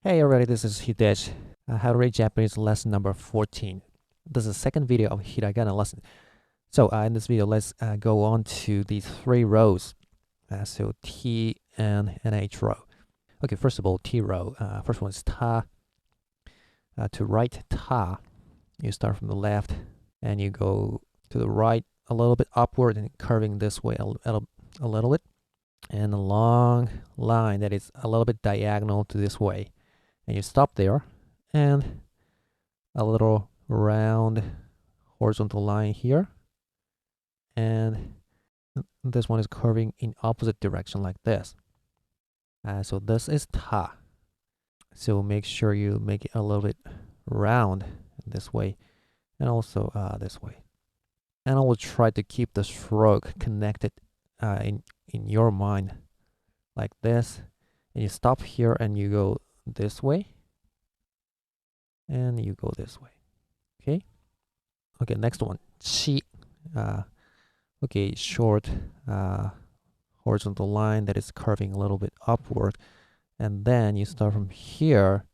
Hey everybody, this is Hidesh. How to read Japanese lesson number 14. This is the second video of Hiragana lesson. So in this video, let's go on to these three rows. So T, N, and H row. Okay, first of all, T row. First one is ta. To write ta, you start from the left and you go to the right a little bit upward and curving this way a little bit. And a long line that is a little bit diagonal to this way. And you stop there, and a little round horizontal line here, and this one is curving in opposite direction like this. So this is ta. So make sure you make it a little bit round this way, and also this way. And I will try to keep the stroke connected in your mind like this. And you stop here, and you go this way. And you go this way. Okay, next one. Chi. Okay, short horizontal line that is curving a little bit upward. And then you start from here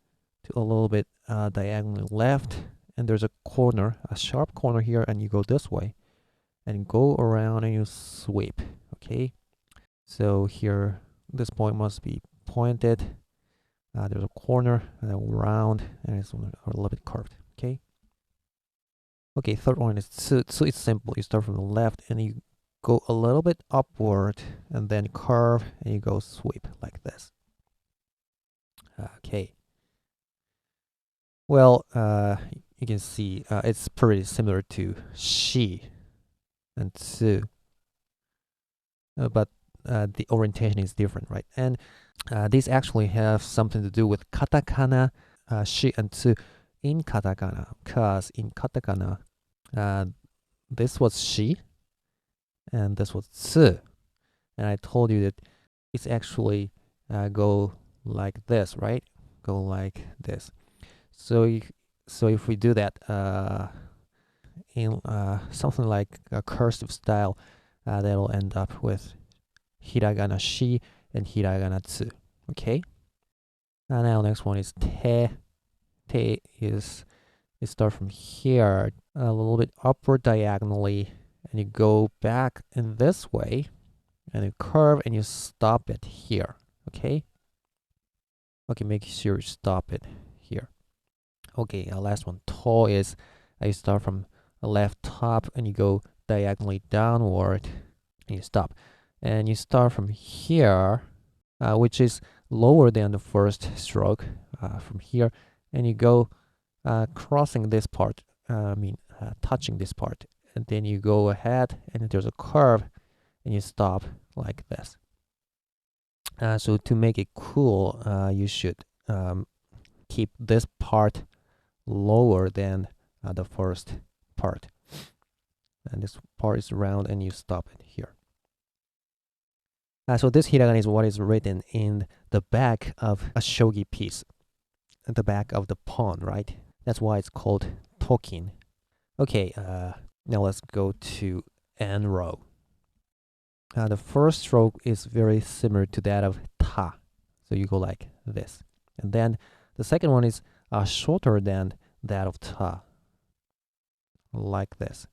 to a little bit diagonally left. And there's a corner, a sharp corner here, and you go this way. And go around and you sweep. Okay, so here, this point must be pointed. There's a corner and then round, and it's a little bit curved. Okay, third one is tsu. Tsu is simple. You start from the left and you go a little bit upward and then curve and you go sweep like this. Okay. Well, you can see it's pretty similar to shi and tsu, but the orientation is different, right? And these actually have something to do with katakana, shi and tsu in katakana, because in katakana, this was shi and this was tsu. And I told you that it's actually go like this, right? Go like this. So if we do that in something like a cursive style, that'll end up with hiragana shi and hiragana tsu. Okay. Now next one is te. Te is you start from here a little bit upward diagonally, and you go back in this way, and you curve and you stop it here. Okay, make sure you stop it here. Okay, last one, to is you start from the left top and you go diagonally downward and you stop, and you start from here, which is lower than the first stroke, from here, and you go crossing this part, touching this part, and then you go ahead and there's a curve and you stop like this. So to make it cool, you should keep this part lower than the first part, and this part is round and you stop it here. So this hiragana is what is written in the back of a shogi piece, at the back of the pawn, right? That's why it's called tokin. Okay, now let's go to N row. The first stroke is very similar to that of ta. So you go like this. And then the second one is shorter than that of ta, like this.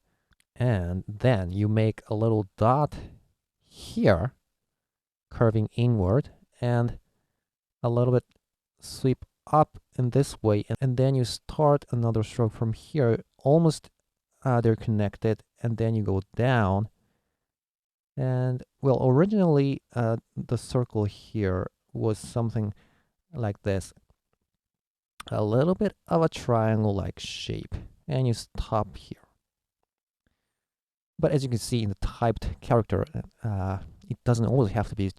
And then you make a little dot here, curving inward, and a little bit sweep up in this way, and then you start another stroke from here, almost they're connected, and then you go down. And well, originally the circle here was something like this, a little bit of a triangle like shape, and you stop here. But as you can see in the typed character, it doesn't always have to be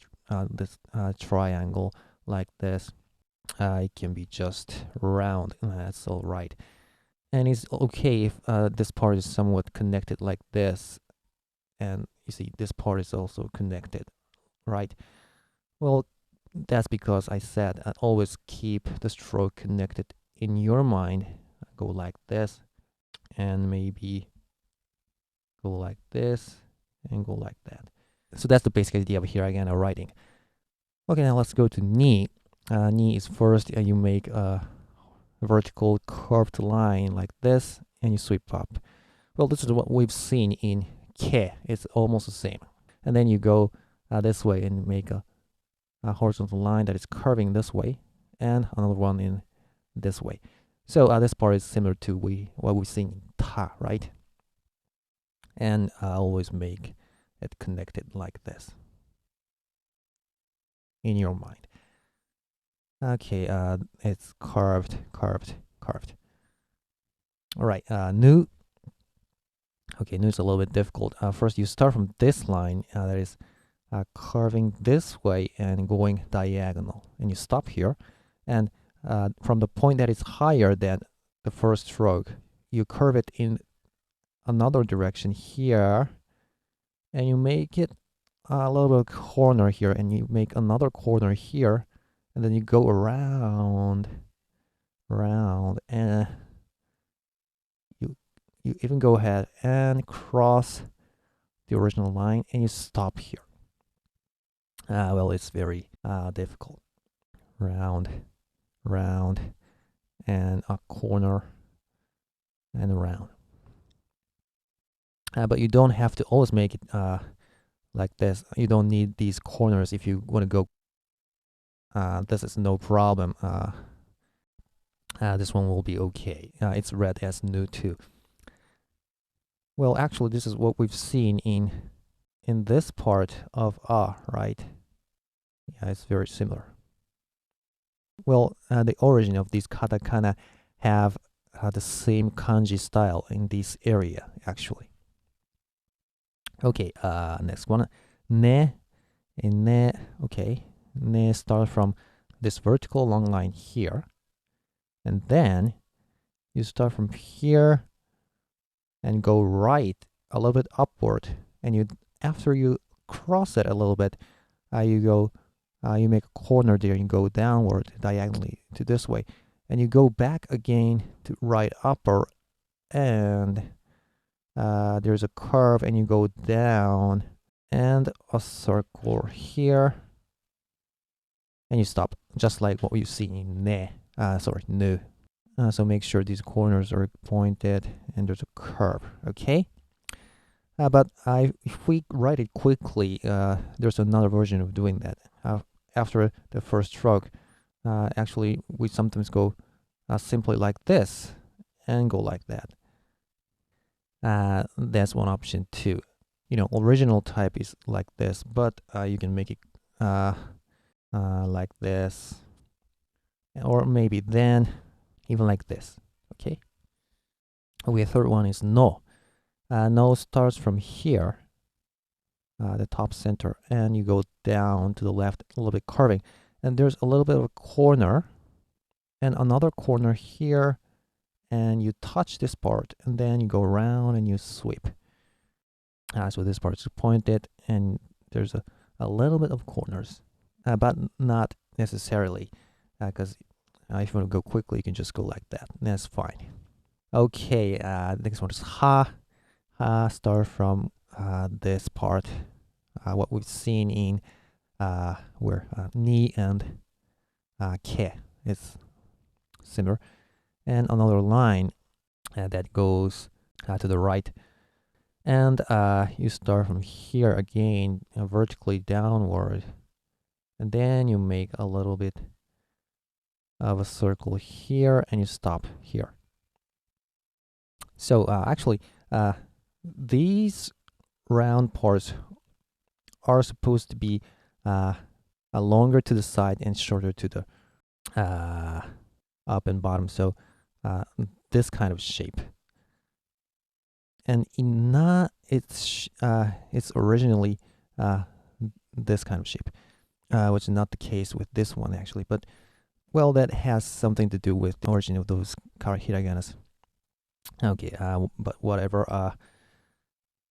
this triangle like this. It can be just round, and that's all right. And it's okay if this part is somewhat connected like this, and you see this part is also connected, right? Well, that's because I said always keep the stroke connected in your mind. Go like this, and maybe go like this, and go like that. So that's the basic idea of hiragana writing. Okay, now let's go to ni. Ni is first, and you make a vertical curved line like this, and you sweep up. Well, this is what we've seen in Ke. It's almost the same. And then you go this way and make a horizontal line that is curving this way, and another one in this way. So this part is similar to what we've seen in Ta, right? And always make it connected like this in your mind. Okay, it's curved. All right, Nu. Okay, Nu is a little bit difficult. First, you start from this line that is curving this way and going diagonal, and you stop here. And from the point that is higher than the first stroke, you curve it in another direction here, and you make it a little corner here, and you make another corner here, and then you go around, and you even go ahead and cross the original line, and you stop here. Well, it's very difficult. Round, and a corner, and around. But you don't have to always make it like this. You don't need these corners if you want to go. This is no problem. This one will be okay. It's read as Nu too. Well, actually, this is what we've seen in this part of right? Yeah, it's very similar. Well, the origin of these katakana have the same kanji style in this area, actually. Okay, next one. Ne. In ne, okay. Ne starts from this vertical long line here. And then you start from here and go right a little bit upward. And you, after you cross it a little bit, you go, you make a corner there and go downward diagonally to this way. And you go back again to right upper, and there's a curve, and you go down and a circle here, and you stop, just like what you see in Nu. So make sure these corners are pointed and there's a curve, okay? But if we write it quickly, there's another version of doing that. After the first stroke, actually, we sometimes go simply like this and go like that. That's one option too. You know, original type is like this, but you can make it like this, or maybe then even like this, okay? Okay, the third one is No. No starts from here, the top center, and you go down to the left, a little bit curving, and there's a little bit of a corner and another corner here, and you touch this part, and then you go around and you sweep. So this part is pointed, and there's a little bit of corners, but not necessarily, because if you want to go quickly, you can just go like that. That's fine. Okay, next one is Ha. Ha start from this part, what we've seen in where Ni and Ke is similar, and another line that goes to the right. And you start from here again, vertically downward, and then you make a little bit of a circle here, and you stop here. So actually, these round parts are supposed to be longer to the side and shorter to the up and bottom. So this kind of shape. And in Na, it's originally this kind of shape, which is not the case with this one actually. But well, that has something to do with the origin of those hiraganas. Okay, but whatever.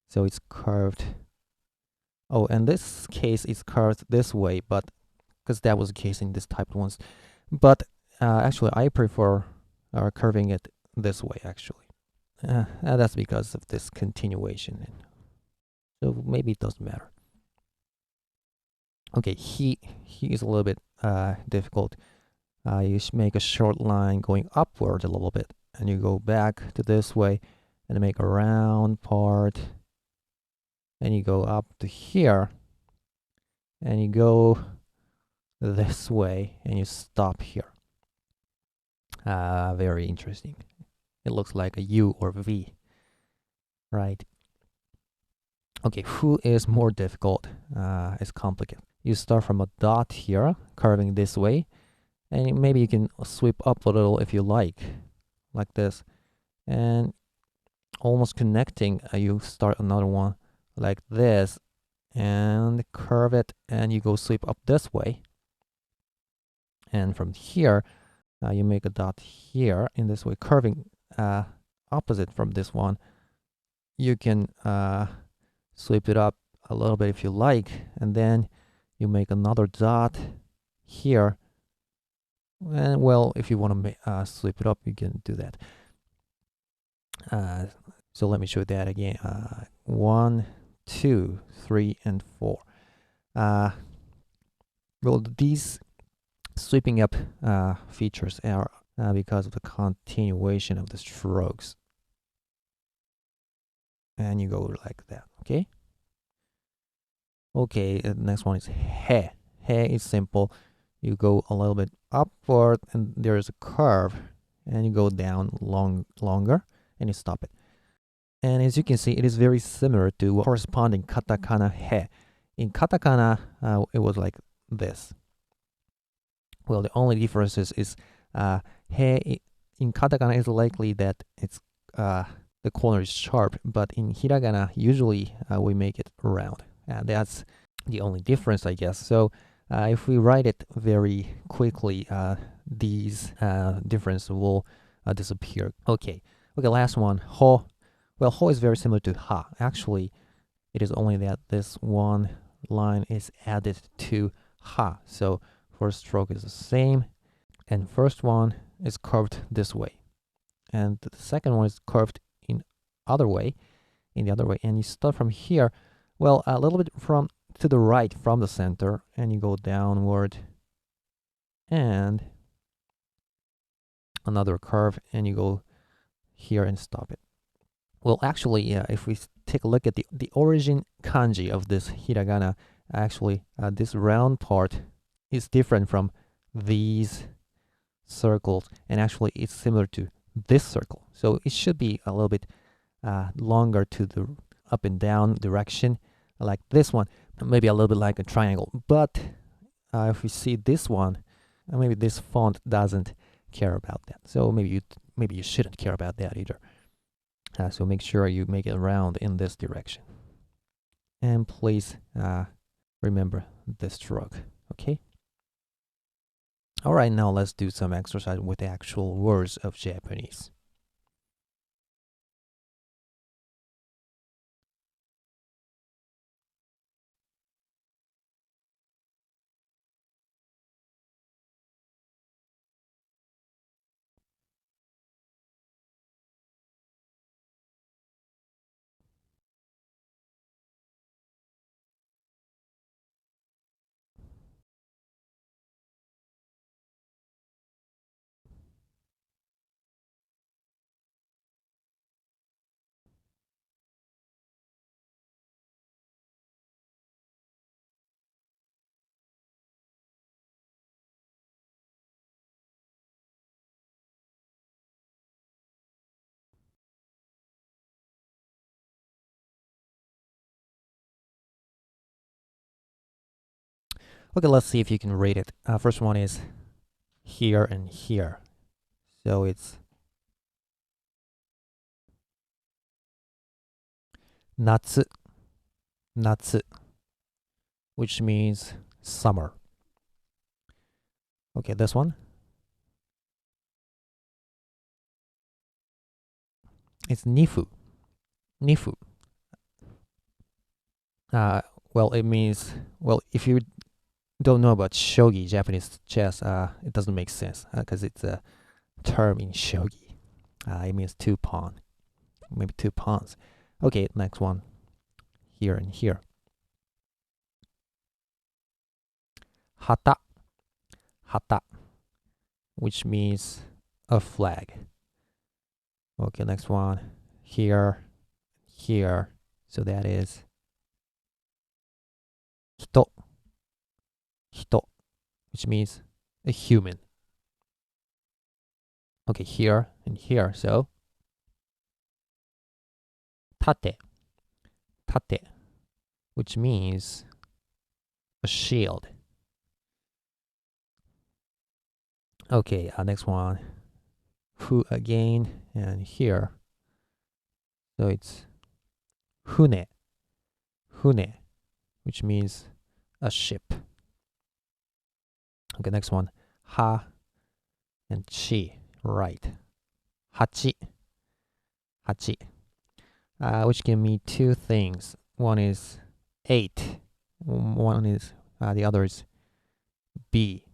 So it's curved. Oh, and this case is curved this way, but because that was the case in this type ones. But actually, I prefer curving it this way actually. That's because of this continuation. So maybe it doesn't matter. Okay, he is a little bit difficult. You make a short line going upward a little bit, and you go back to this way, and make a round part, and you go up to here, and you go this way, and you stop here. Very interesting. It looks like a U or V, right? Okay, who is more difficult? It's complicated. You start from a dot here, curving this way, and maybe you can sweep up a little if you like this, and almost connecting. You start another one like this, and curve it, and you go sweep up this way, and from here, you make a dot here in this way, curving opposite from this one. You can sweep it up a little bit if you like, and then you make another dot here. And well, if you want to sweep it up, you can do that. So let me show that again. 1, 2, 3, and 4. Well, these sweeping up features are because of the continuation of the strokes. And you go like that, okay? Okay, the next one is he. He is simple. You go a little bit upward, and there's a curve, and you go down longer, and you stop it. And as you can see, it is very similar to corresponding katakana he. In katakana, it was like this. Well, the only difference is he in katakana is likely that it's the corner is sharp, but in hiragana, usually we make it round. That's the only difference, I guess. So if we write it very quickly, these differences will disappear. Okay, last one, ho. Well, ho is very similar to ha. Actually, it is only that this one line is added to ha. So first stroke is the same, and first one is curved this way, and the second one is curved in the other way, and you start from here. Well, a little bit from to the right from the center, and you go downward, and another curve, and you go here and stop it. Well, actually, if we take a look at the origin kanji of this hiragana, actually, this round part is different from these circles, and actually, it's similar to this circle. So it should be a little bit longer to the up and down direction, like this one, maybe a little bit like a triangle. But if we see this one, maybe this font doesn't care about that. So maybe you shouldn't care about that either. So make sure you make it round in this direction. And please remember the stroke, okay? All right, now let's do some exercise with the actual words of Japanese. Okay, let's see if you can read it. First one is here and here. So it's natsu, natsu, which means summer. Okay, this one. It's nifu, nifu. Well, it means, well, if you don't know about shogi, Japanese chess, it doesn't make sense because it's a term in shogi. It means two pawn, maybe two pawns. Okay, next one, here and here. hata, hata, which means a flag. Okay, next one. Here, here. So that is hito, hito, which means a human. Okay, here and here. So tate, tate, which means a shield. Okay, next one. Fu again, and here. So it's hune, hune, which means a ship. Okay, next one. Ha and chi, right. Hachi, hachi, which give me two things. One is 8. One is the other is B.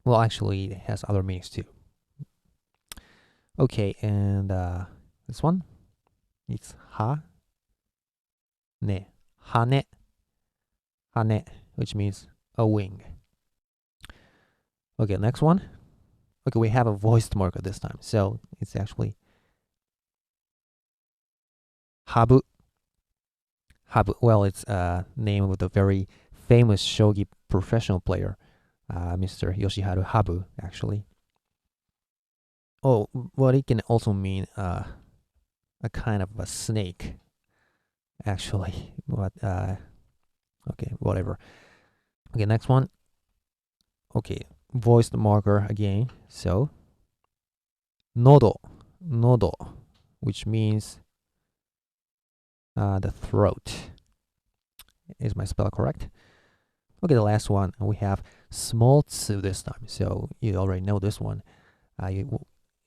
Well, actually, it has other meanings too. Okay, and this one, it's ha, ne, hane, hane, which means a wing. Okay, next one. Okay, we have a voiced marker this time, so it's actually habu. Habu. Well, it's a name of the very famous shogi professional player, Mr. Yoshiharu Habu, actually. Oh, well, it can also mean a kind of a snake, actually. But okay, whatever. Okay, next one. Okay, voiced marker again. So, nodo, nodo, which means the throat. Is my spell correct? Okay, the last one. We have small tsu this time. So you already know this one.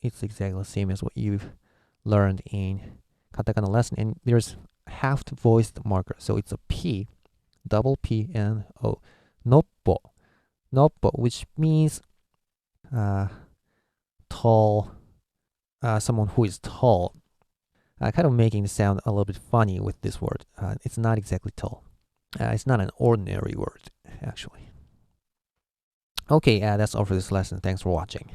It's exactly the same as what you've learned in katakana lesson. And there's half voiced marker. So it's a P, double P and O. Noppo. Noppo, which means tall, someone who is tall. Kind of making it sound a little bit funny with this word. It's not exactly tall. It's not an ordinary word, actually. Okay, that's all for this lesson. Thanks for watching.